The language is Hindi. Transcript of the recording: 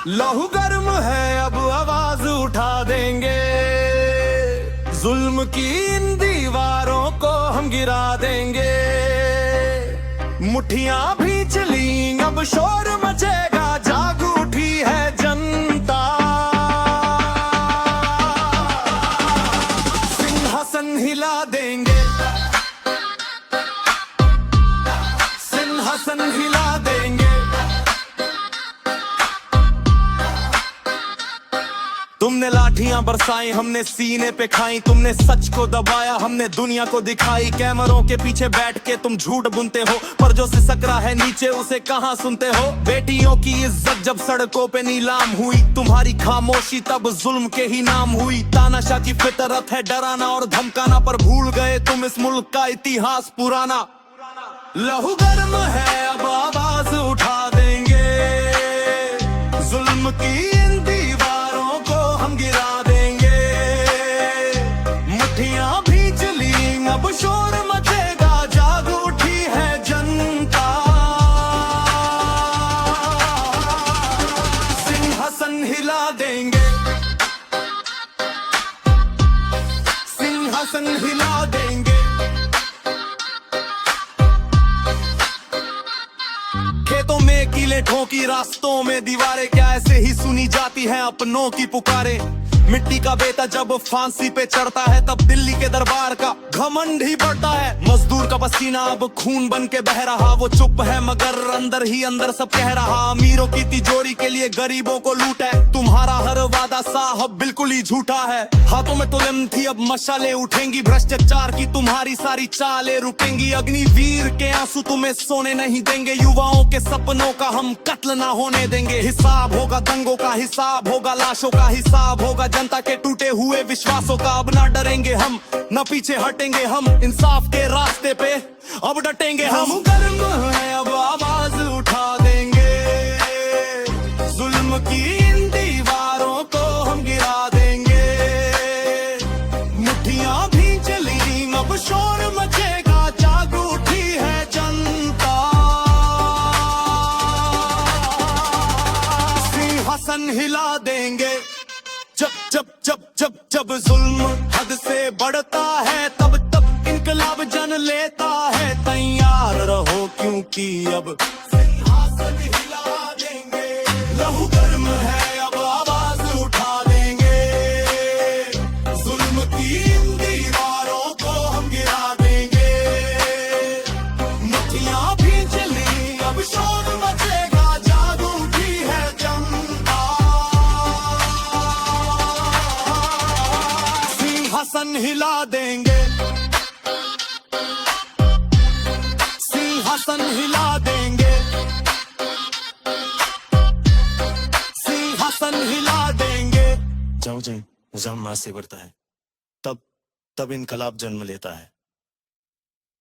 लहू गर्म है अब आवाज उठा देंगे, जुल्म की इन दीवारों को हम गिरा देंगे। मुट्ठियां भी चली अब शोर मचेगा, जाग उठी है जनता। सिंहासन हिला देंगे, सिंहासन हिला देंगे। तुमने लाठियां बरसाई, हमने सीने पे खाई। तुमने सच को दबाया, हमने दुनिया को दिखाई। कैमरों के पीछे बैठ के तुम झूठ बुनते हो, पर जो सिसक रहा है नीचे उसे कहां सुनते हो। बेटियों की इज्जत जब सड़कों पे नीलाम हुई, तुम्हारी खामोशी तब जुल्म के ही नाम हुई। तानाशाह की फितरत है डराना और धमकाना, पर भूल गए तुम इस मुल्क का इतिहास पुराना। लहू गर्म है अब आवाज उठा देंगे, जुल्म की इन दीवारों को हम गिरा देंगे। मुट्ठियां भी चली अब शोर मचेगा, जाग उठी है जनता। सिंहासन हिला देंगे, सिंहासन हिला देंगे। खेतों में कीले ठोकी, रास्तों में दीवारें, क्या ऐसे ही सुनी जाती है अपनों की पुकारे। मिट्टी का बेटा जब फांसी पे चढ़ता है, तब दिल्ली के दरबार का घमंड ही बढ़ता है। मजदूर का पसीना अब खून बन के बह रहा, वो चुप है मगर अंदर ही अंदर सब कह रहा। अमीरों की तिजोरी के लिए गरीबों को लूट है, तुम्हारा हर वादा साहब बिल्कुल ही झूठा है। हाथों में तुलम थी अब मशाले उठेंगी, भ्रष्टाचार की तुम्हारी सारी चालें रुकेंगी। अग्निवीर के आंसू तुम्हें सोने नहीं देंगे, युवाओं के सपनों का हम कत्ल ना होने देंगे। हिसाब होगा दंगों का, हिसाब होगा लाशों का, हिसाब होगा जनता के टूटे हुए विश्वासों का। अब ना डरेंगे हम, न पीछे हटेंगे हम, इंसाफ के रास्ते पे अब डटेंगे हम। गर्म है अब आवाज उठा देंगे, जुल्म की इन दीवारों को हम गिरा देंगे। मुट्ठियां भी चली अब शोर मचेगा, जाग उठी है जनता। सिंहासन हिला देंगे, जब जब जब जब जब जुल्म हद से बढ़ता है, तब तब इनकलाब जन लेता है। तैयार रहो क्योंकि अब सिंहासन हिला देंगे। लहू गर्म है अब आवाज उठा देंगे, जुल्म की इन दीवारों को हम गिरा देंगे। मुट्ठियां भी चली अब शोर मचेगा, जाग उठी है जनता। सिंहासन हिला देंगे, सिंहासन हिला देंगे, सिंहासन हिला देंगे। जाओ जाए निजाम मां से बढ़ता है, तब इनकलाब जन्म लेता है।